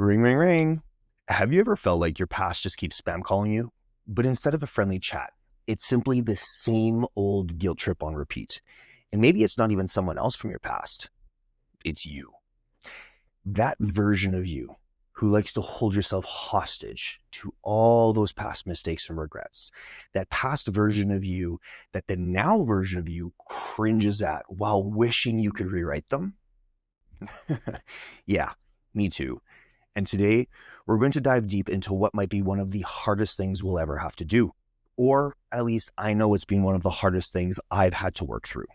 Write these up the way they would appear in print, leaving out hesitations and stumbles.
Ring, ring, ring. Have you ever felt like your past just keeps spam calling you? But instead of a friendly chat, it's simply the same old guilt trip on repeat. And maybe it's not even someone else from your past. It's you. That version of you who likes to hold yourself hostage to all those past mistakes and regrets. That past version of you that the now version of you cringes at while wishing you could rewrite them. Yeah, me too. And today, we're going to dive deep into what might be one of the hardest things we'll ever have to do. Or at least I know it's been one of the hardest things I've had to work through.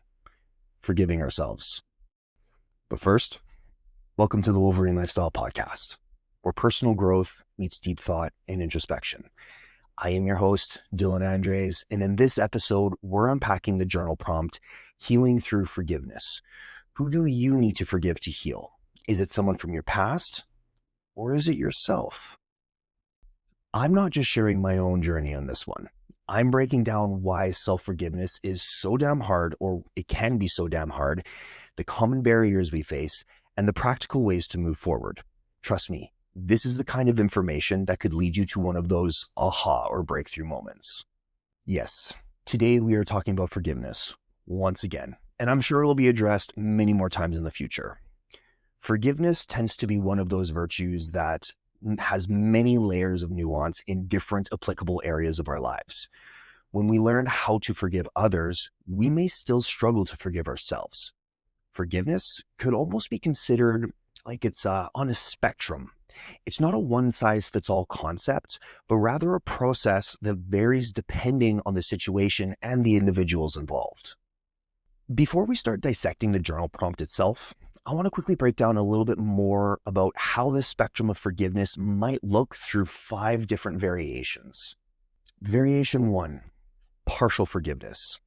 Forgiving ourselves. But first, welcome to the Wolverine Lifestyle Podcast, where personal growth meets deep thought and introspection. I am your host, Dylan Andres, and in this episode, we're unpacking the journal prompt, Healing Through Forgiveness. Who do you need to forgive to heal? Is it someone from your past? Or is it yourself? I'm not just sharing my own journey on this one. I'm breaking down why self-forgiveness is so damn hard, or it can be so damn hard, the common barriers we face, and the practical ways to move forward. Trust me, this is the kind of information that could lead you to one of those aha or breakthrough moments. Yes, today we are talking about forgiveness once again, and I'm sure it will be addressed many more times in the future. Forgiveness tends to be one of those virtues that has many layers of nuance in different applicable areas of our lives. When we learn how to forgive others, we may still struggle to forgive ourselves. Forgiveness could almost be considered like it's on a spectrum. It's not a one-size-fits-all concept, but rather a process that varies depending on the situation and the individuals involved. Before we start dissecting the journal prompt itself, I want to quickly break down a little bit more about how this spectrum of forgiveness might look through 5 different variations. Variation 1, partial forgiveness.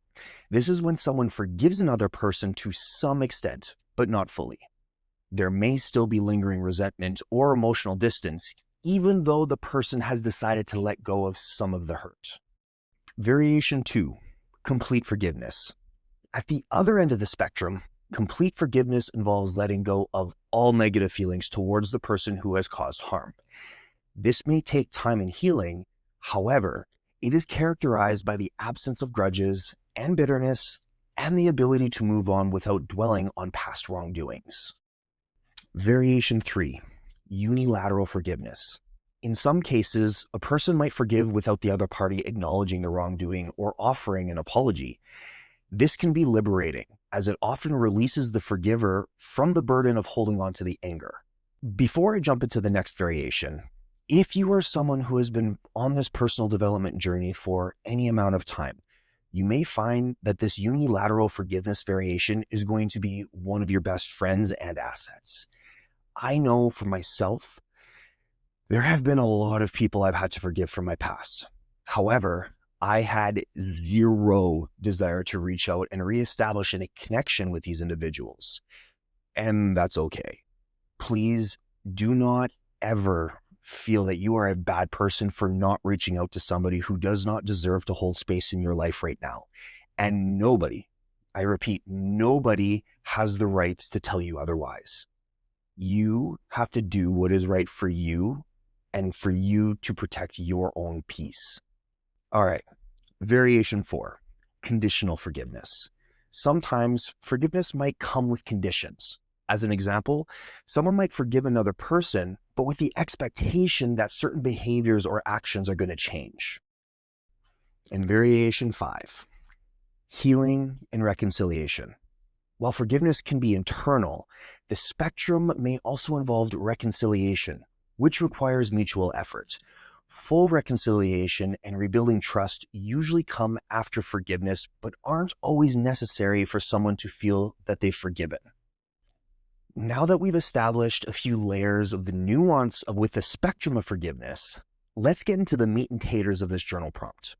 This is when someone forgives another person to some extent, but not fully. There may still be lingering resentment or emotional distance, even though the person has decided to let go of some of the hurt. Variation 2, complete forgiveness. At the other end of the spectrum, complete forgiveness involves letting go of all negative feelings towards the person who has caused harm. This may take time in healing. However, it is characterized by the absence of grudges and bitterness and the ability to move on without dwelling on past wrongdoings. Variation 3, unilateral forgiveness. In some cases, a person might forgive without the other party acknowledging the wrongdoing or offering an apology. This can be liberating, as it often releases the forgiver from the burden of holding on to the anger. Before I jump into the next variation, if you are someone who has been on this personal development journey for any amount of time, you may find that this unilateral forgiveness variation is going to be one of your best friends and assets. I know for myself, there have been a lot of people I've had to forgive from my past. However, I had zero desire to reach out and reestablish a connection with these individuals. And that's okay. Please do not ever feel that you are a bad person for not reaching out to somebody who does not deserve to hold space in your life right now. And nobody, I repeat, nobody has the right to tell you otherwise. You have to do what is right for you and for you to protect your own peace. All right, variation 4, conditional forgiveness. Sometimes forgiveness might come with conditions. As an example, someone might forgive another person, but with the expectation that certain behaviors or actions are going to change. And variation 5, healing and reconciliation. While forgiveness can be internal, the spectrum may also involve reconciliation, which requires mutual effort. Full reconciliation and rebuilding trust usually come after forgiveness, but aren't always necessary for someone to feel that they've forgiven. Now that we've established a few layers of the nuance with the spectrum of forgiveness, let's get into the meat and taters of this journal prompt.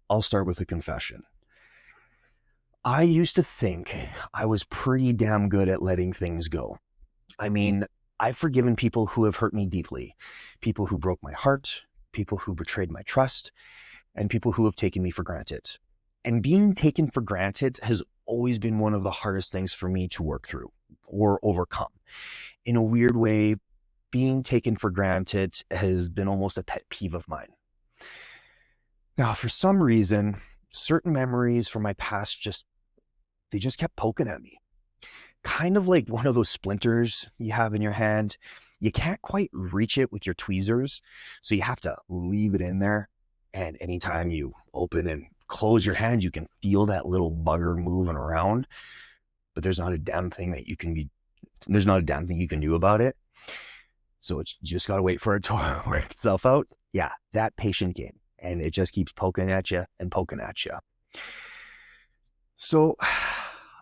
I'll start with a confession. I used to think I was pretty damn good at letting things go. I mean, I've forgiven people who have hurt me deeply, people who broke my heart, people who betrayed my trust, and people who have taken me for granted. And being taken for granted has always been one of the hardest things for me to work through or overcome. In a weird way, being taken for granted has been almost a pet peeve of mine. Now, for some reason, certain memories from my past just kept poking at me. Kind of like one of those splinters you have in your hand. You can't quite reach it with your tweezers, so you have to leave it in there. And anytime you open and close your hand, you can feel that little bugger moving around. But there's not a damn thing you can do about it. So it's just got to wait for it to work itself out. Yeah, that patient game. And it just keeps poking at you and poking at you. So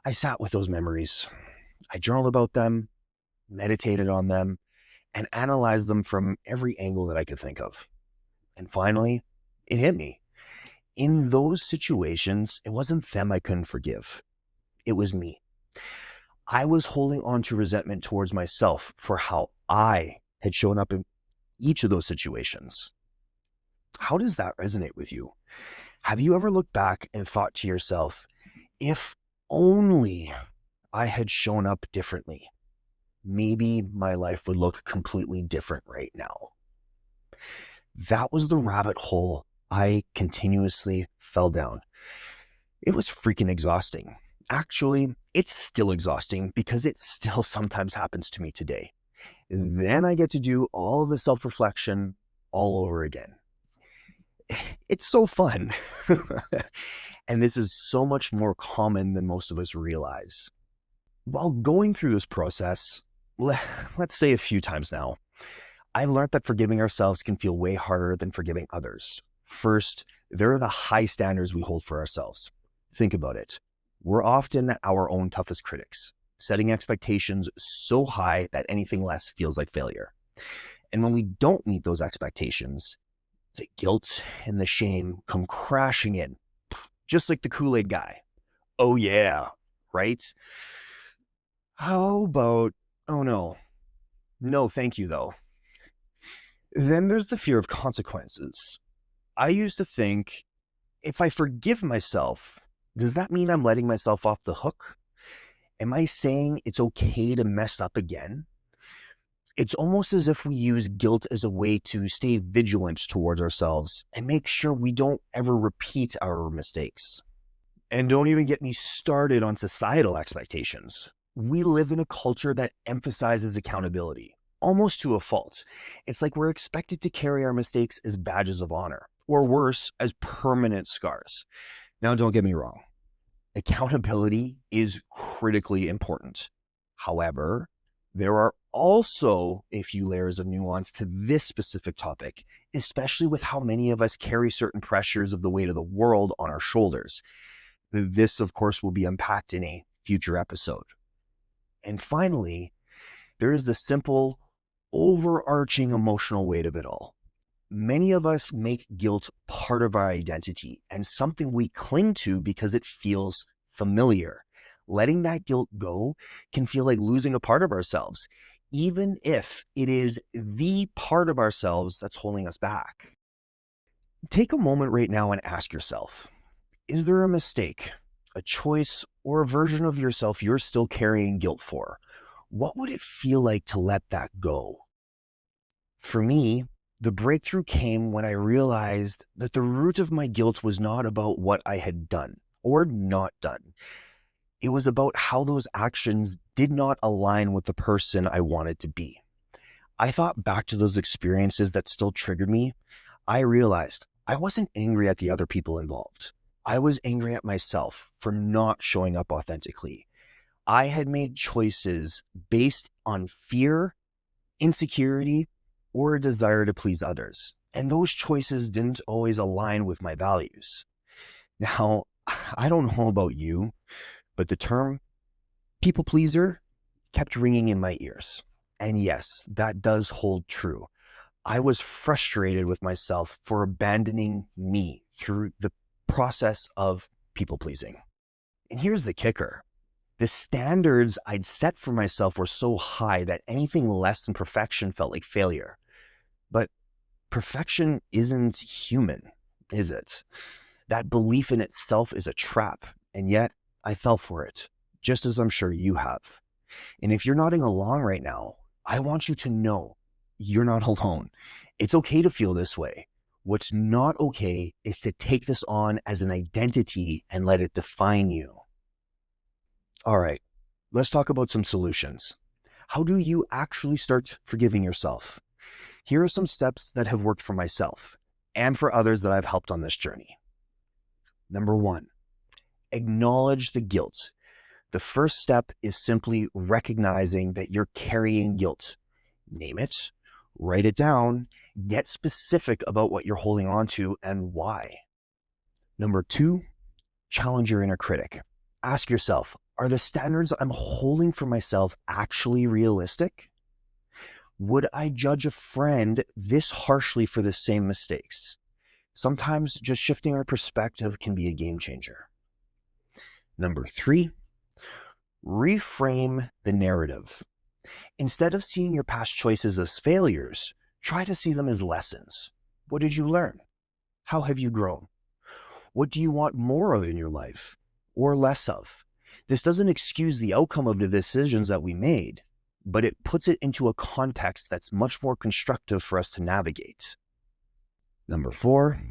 I sat with those memories. I journaled about them, meditated on them, and analyzed them from every angle that I could think of. And finally, it hit me. In those situations, it wasn't them I couldn't forgive. It was me. I was holding on to resentment towards myself for how I had shown up in each of those situations. How does that resonate with you? Have you ever looked back and thought to yourself, if only I had shown up differently, maybe my life would look completely different right now? That was the rabbit hole I continuously fell down. It was freaking exhausting. Actually, it's still exhausting because it still sometimes happens to me today. Then I get to do all of the self-reflection all over again. It's so fun. And this is so much more common than most of us realize. While going through this process, let's say a few times now, I've learned that forgiving ourselves can feel way harder than forgiving others. First, there are the high standards we hold for ourselves. Think about it. We're often our own toughest critics, setting expectations so high that anything less feels like failure. And when we don't meet those expectations, the guilt and the shame come crashing in, just like the Kool-Aid guy. Oh yeah, right? How about, oh no thank you though. Then there's the fear of consequences. I used to think, if I forgive myself, does that mean I'm letting myself off the hook? Am I saying it's okay to mess up again? It's almost as if we use guilt as a way to stay vigilant towards ourselves and make sure we don't ever repeat our mistakes. And don't even get me started on societal expectations. We live in a culture that emphasizes accountability, almost to a fault. It's like we're expected to carry our mistakes as badges of honor, or worse, as permanent scars. Now, don't get me wrong. Accountability is critically important. However, there are also a few layers of nuance to this specific topic, especially with how many of us carry certain pressures of the weight of the world on our shoulders. This, of course, will be unpacked in a future episode. And finally, there is the simple, overarching emotional weight of it all. Many of us make guilt part of our identity and something we cling to because it feels familiar. Letting that guilt go can feel like losing a part of ourselves, even if it is the part of ourselves that's holding us back. Take a moment right now and ask yourself, is there a mistake, a choice, or a version of yourself you're still carrying guilt for? What would it feel like to let that go? For me, the breakthrough came when I realized that the root of my guilt was not about what I had done or not done. It was about how those actions did not align with the person I wanted to be. I thought back to those experiences that still triggered me. I realized I wasn't angry at the other people involved. I was angry at myself for not showing up authentically. I had made choices based on fear, insecurity, or a desire to please others. And those choices didn't always align with my values. Now, I don't know about you, but the term people pleaser kept ringing in my ears. And yes, that does hold true. I was frustrated with myself for abandoning me through the process of people pleasing. And here's the kicker. The standards I'd set for myself were so high that anything less than perfection felt like failure. But perfection isn't human, is it? That belief in itself is a trap, and yet I fell for it, just as I'm sure you have. And if you're nodding along right now, I want you to know you're not alone. It's okay to feel this way. What's not okay is to take this on as an identity and let it define you. All right, let's talk about some solutions. How do you actually start forgiving yourself? Here are some steps that have worked for myself and for others that I've helped on this journey. Number 1, acknowledge the guilt. The first step is simply recognizing that you're carrying guilt. Name it, write it down, get specific about what you're holding on to and why. Number 2, challenge your inner critic. Ask yourself, are the standards I'm holding for myself actually realistic? Would I judge a friend this harshly for the same mistakes? Sometimes just shifting our perspective can be a game changer. Number 3, reframe the narrative. Instead of seeing your past choices as failures, try to see them as lessons. What did you learn? How have you grown? What do you want more of in your life or less of? This doesn't excuse the outcome of the decisions that we made, but it puts it into a context that's much more constructive for us to navigate. Number 4,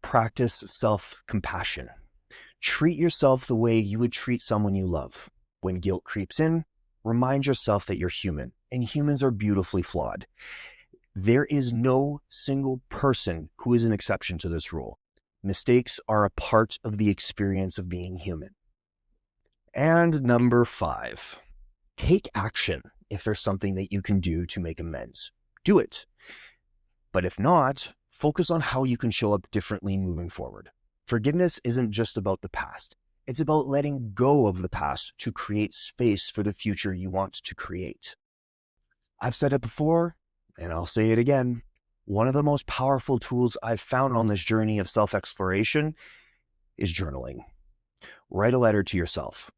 practice self-compassion. Treat yourself the way you would treat someone you love. When guilt creeps in, remind yourself that you're human, and humans are beautifully flawed. There is no single person who is an exception to this rule. Mistakes are a part of the experience of being human. And number 5, take action. If there's something that you can do to make amends, do it. But if not, focus on how you can show up differently moving forward. Forgiveness isn't just about the past. It's about letting go of the past to create space for the future you want to create. I've said it before, and I'll say it again. One of the most powerful tools I've found on this journey of self-exploration is journaling. Write a letter to yourself.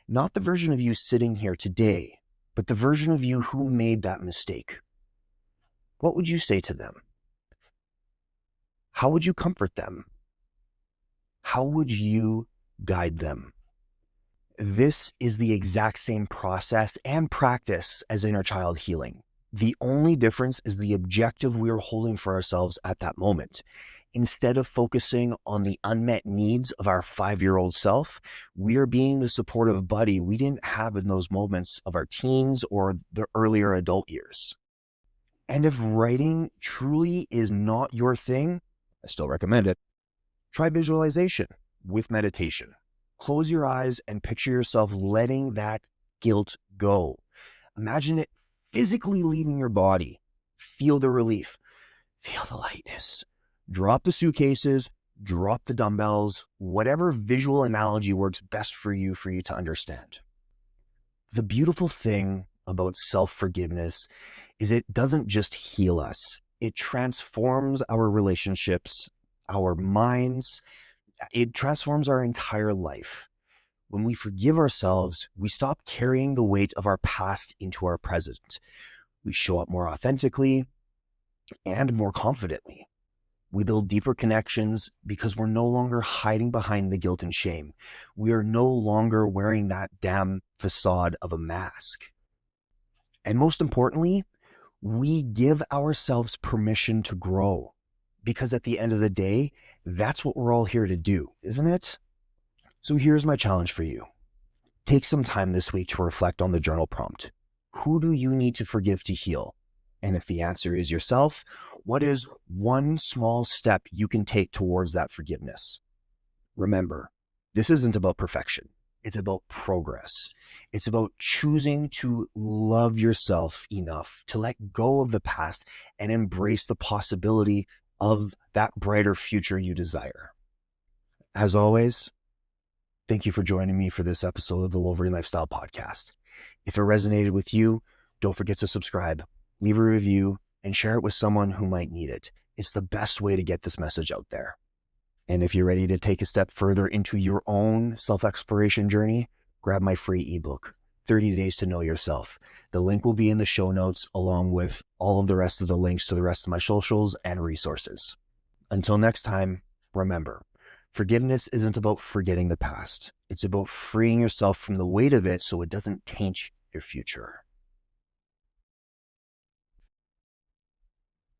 Not the version of you sitting here today, but the version of you who made that mistake. What would you say to them? How would you comfort them? How would you guide them? This is the exact same process and practice as inner child healing. The only difference is the objective we are holding for ourselves at that moment. Instead of focusing on the unmet needs of our 5-year-old self, we are being the supportive buddy we didn't have in those moments of our teens or the earlier adult years. And if writing truly is not your thing, I still recommend it. Try visualization with meditation. Close your eyes and picture yourself letting that guilt go. Imagine it physically leaving your body. Feel the relief. Feel the lightness. Drop the suitcases, drop the dumbbells, whatever visual analogy works best for you to understand. The beautiful thing about self-forgiveness is it doesn't just heal us. It transforms our relationships, our minds. It transforms our entire life. When we forgive ourselves, we stop carrying the weight of our past into our present. We show up more authentically and more confidently. We build deeper connections because we're no longer hiding behind the guilt and shame. We are no longer wearing that damn facade of a mask. And most importantly, we give ourselves permission to grow. Because at the end of the day, that's what we're all here to do, isn't it? So here's my challenge for you. Take some time this week to reflect on the journal prompt. Who do you need to forgive to heal? And if the answer is yourself, what is one small step you can take towards that forgiveness? Remember, this isn't about perfection. It's about progress. It's about choosing to love yourself enough to let go of the past and embrace the possibility of that brighter future you desire. As always, thank you for joining me for this episode of the Wolverine Lifestyle Podcast. If it resonated with you, don't forget to subscribe, leave a review, and share it with someone who might need it. It's the best way to get this message out there. And if you're ready to take a step further into your own self-exploration journey, grab my free ebook, 30 Days to Know Yourself. The link will be in the show notes along with all of the rest of the links to the rest of my socials and resources. Until next time, remember, forgiveness isn't about forgetting the past. It's about freeing yourself from the weight of it so it doesn't taint your future.